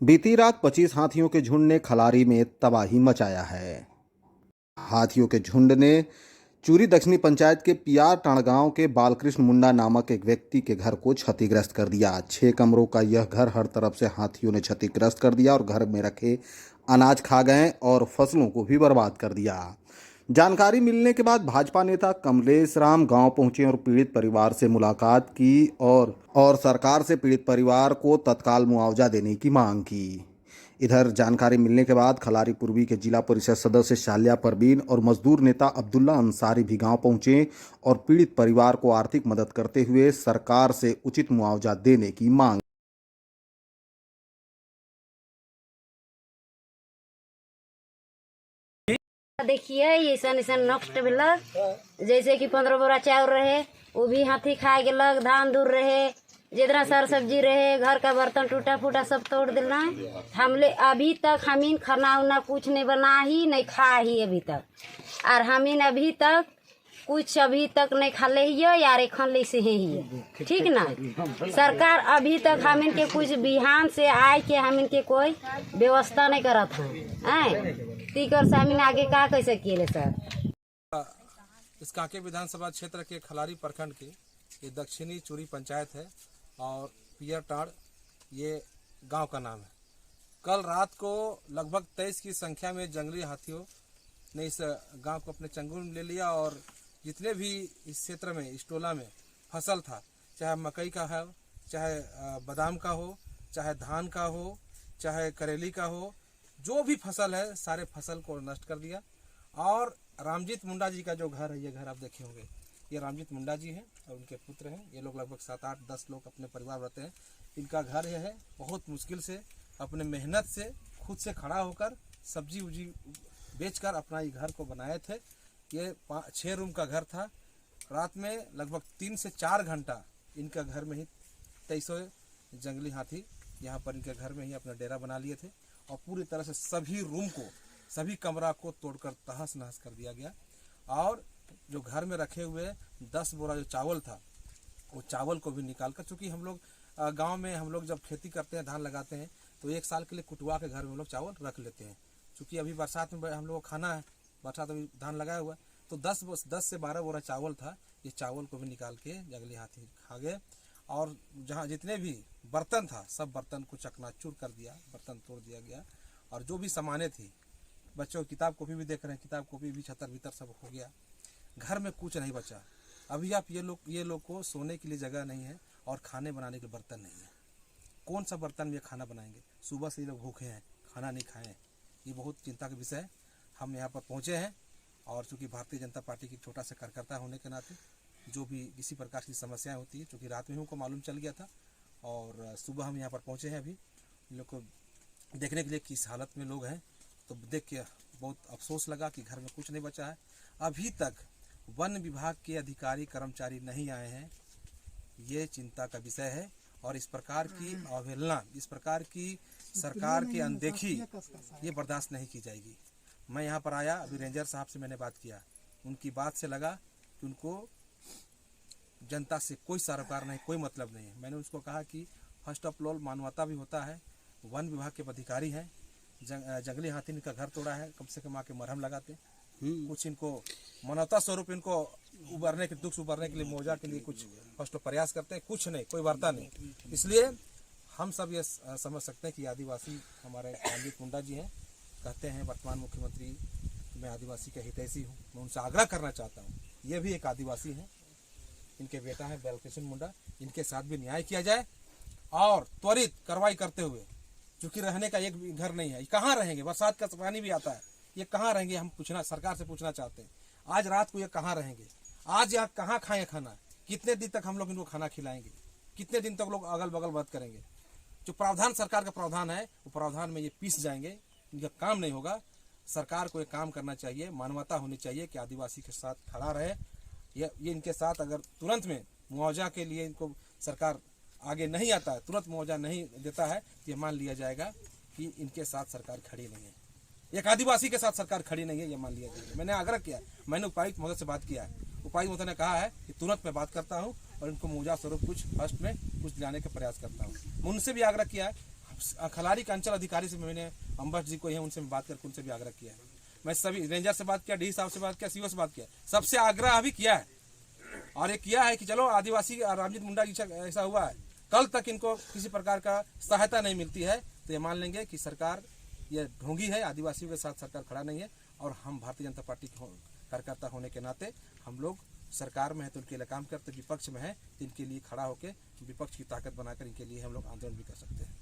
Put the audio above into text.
बीती रात 25 हाथियों के झुंड ने खलारी में तबाही मचाया है। हाथियों के झुंड ने चूरी दक्षिणी पंचायत के पियार टाण गांव के बालकृष्ण मुंडा नामक एक व्यक्ति के घर को क्षतिग्रस्त कर दिया। 6 कमरों का यह घर हर तरफ से हाथियों ने क्षतिग्रस्त कर दिया और घर में रखे अनाज खा गए और फसलों को भी बर्बाद कर दिया। जानकारी मिलने के बाद भाजपा नेता कमलेश राम गांव पहुंचे और पीड़ित परिवार से मुलाकात की और सरकार से पीड़ित परिवार को तत्काल मुआवजा देने की मांग की। इधर जानकारी मिलने के बाद खलारी पूर्वी के जिला परिषद सदस्य शालिया परवीन और मजदूर नेता अब्दुल्ला अंसारी भी गांव पहुंचे और पीड़ित परिवार को आर्थिक मदद करते हुए सरकार से उचित मुआवजा देने की मांग। देखिए ऐसा ऐसा नष्ट भेलक, जैसे कि 15 बोरा चाउर रहे वो भी हाथी खा गेलक, धान दूर रहे, जितना सार सब्जी रहे, घर का बर्तन टूटा फूटा सब तोड़ देना। हमले अभी तक हमीन खाना उना कुछ नहीं बना ही नहीं खा ही अभी तक, और हमीन अभी तक कुछ अभी तक नहीं खा ले यार खान ले से ही, ठीक ना। सरकार अभी तक हमीन के कुछ बिहान से आए के हमीन के कोई व्यवस्था नहीं करत है। तीकर से हमीन आगे का कैसे किए सर। इस कांके विधानसभा क्षेत्र के खलारी प्रखंड के ये दक्षिणी चूरी पंचायत है और पियर टाड़ ये गांव का नाम है। कल रात को लगभग 23 की संख्या में जंगली हाथियों ने इस गांव को अपने चंगुल में ले लिया और जितने भी इस क्षेत्र में इस टोला में फसल था, चाहे मकई का हो, चाहे बादाम का हो, चाहे धान का हो, चाहे करेली का हो, जो भी फसल है सारे फसल को नष्ट कर दिया। और रामजीत मुंडा जी का जो घर है, ये घर आप देखे होंगे, ये रामजीत मुंडा जी हैं और उनके पुत्र हैं। ये लोग लगभग 7, 8, 10 लोग अपने परिवार रहते हैं। इनका घर यह है, बहुत मुश्किल से अपने मेहनत से खुद से खड़ा होकर सब्जी उब्जी बेचकर अपना ये घर को बनाए थे। ये 6 रूम का घर था। रात में लगभग 3 से 4 घंटा इनका घर में ही 23 जंगली हाथी यहाँ पर इनके घर में ही अपना डेरा बना लिए थे और पूरी तरह से सभी रूम को, सभी कमरा को तोड़कर तहस नहस कर दिया गया। और जो घर में रखे हुए 10 बोरा जो चावल था, वो चावल को भी निकाल कर, चूँकि हम लोग गाँव में हम लोग जब खेती करते हैं, धान लगाते हैं, तो 1 साल के लिए कुटवा के घर में हम लोग चावल रख लेते हैं। चूँकि अभी बरसात में हम लोग को खाना है, बरसात अभी धान लगाया हुआ है, तो 10 से 12 बोरा चावल था। ये चावल को भी निकाल के जंगली हाथी खा गए और जहाँ जितने भी बर्तन था सब बर्तन को चकनाचूर कर दिया, बर्तन तोड़ दिया गया। और जो भी सामानें थी, बच्चों की किताब कॉपी भी देख रहे हैं, किताब कॉपी भी छतर भीतर सब हो गया। घर में कुछ नहीं बचा। अभी आप ये लोग को सोने के लिए जगह नहीं है और खाने बनाने के बर्तन नहीं है। कौन सा बर्तन में ये खाना बनाएंगे? सुबह से ये लोग भूखे हैं, खाना नहीं खाए हैं। ये बहुत चिंता का विषय है। हम यहाँ पर पहुँचे हैं और चूँकि भारतीय जनता पार्टी की छोटा सा कार्यकर्ता होने के नाते जो भी किसी प्रकार की समस्याएं होती है, चूँकि रात में हमको मालूम चल गया था और सुबह हम यहाँ पर पहुँचे हैं। अभी इन लोग को देखने के लिए किस हालत में लोग हैं, तो देख के बहुत अफसोस लगा कि घर में कुछ नहीं बचा है। अभी तक वन विभाग के अधिकारी कर्मचारी नहीं आए हैं, ये चिंता का विषय है। और इस प्रकार की अवहेलना, इस प्रकार की सरकार की अनदेखी ये बर्दाश्त नहीं की जाएगी। मैं यहाँ पर आया, अभी रेंजर साहब से मैंने बात किया, उनकी बात से लगा कि उनको जनता से कोई सरोकार नहीं, कोई मतलब नहीं है। मैंने उसको कहा कि फर्स्ट ऑफ ऑल मानवता भी होता है। वन विभाग के अधिकारी हैं, जंगली हाथी ने का घर तोड़ा है, कम से कम आके मरहम लगाते, कुछ इनको मानवता स्वरूप इनको उबरने के, दुख से उबरने के लिए, मुआवजा के लिए कुछ फर्स्ट प्रयास करते हैं। कुछ नहीं, कोई वार्ता नहीं। इसलिए हम सब ये समझ सकते हैं कि आदिवासी हमारे रामजीत मुंडा जी हैं, कहते हैं वर्तमान मुख्यमंत्री मैं आदिवासी का हितैषी हूँ। मैं उनसे आग्रह करना चाहता हूँ, ये भी एक आदिवासी हैं, इनके बेटा है बालकृष्ण मुंडा, इनके साथ भी न्याय किया जाए और त्वरित कार्रवाई करते हुए, चूँकि रहने का एक भी घर नहीं है, कहाँ रहेंगे? बरसात का पानी भी आता है, ये कहाँ रहेंगे? हम सरकार से पूछना चाहते हैं। आज रात को ये कहाँ रहेंगे? आज यहाँ कहाँ खाएं खाना? कितने दिन तक हम लोग इनको खाना खिलाएंगे? कितने दिन तक लोग अगल बगल मदद करेंगे? जो प्रावधान सरकार का प्रावधान है, वो प्रावधान में ये पीस जाएंगे, इनका काम नहीं होगा। सरकार को ये काम करना चाहिए, मानवता होनी चाहिए कि आदिवासी के साथ खड़ा रहे। ये इनके साथ अगर तुरंत में मुआवजा के लिए इनको सरकार आगे नहीं आता है, तुरंत मुआवजा नहीं देता है, तो ये मान लिया जाएगा कि इनके साथ सरकार खड़ी नहीं है, एक आदिवासी के साथ सरकार खड़ी नहीं है, ये मान लिया जाएगा। मैंने आग्रह किया, मैंने उपायुक्त महोदय से बात किया है। उपायुक्त महोदय ने कहा है कि तुरंत मैं बात करता हूँ और इनको मुआवजा स्वरूप कुछ फर्स्ट में कुछ दिलाने का प्रयास करता हूँ। मैं उनसे भी आग्रह किया है, खलारी के अंचल अधिकारी से मैंने अम्बट जी को है उनसे बात करके उनसे भी आग्रह किया है। मैं सभी रेंजर से बात किया, डी साहब से बात किया, सीओ से बात किया, सबसे आग्रह अभी किया है और ये किया है कि चलो आदिवासी रामजीत मुंडा जी ऐसा हुआ है, कल तक इनको किसी प्रकार का सहायता नहीं मिलती है तो ये मान लेंगे कि सरकार ये ढोंगी है, आदिवासियों के साथ सरकार खड़ा नहीं है। और हम भारतीय जनता पार्टी के कार्यकर्ता होने के नाते हम लोग सरकार में है तो उनके लिए काम करते, विपक्ष में है तो इनके लिए खड़ा होकर विपक्ष की ताकत बनाकर इनके लिए हम लोग आंदोलन भी कर सकते हैं।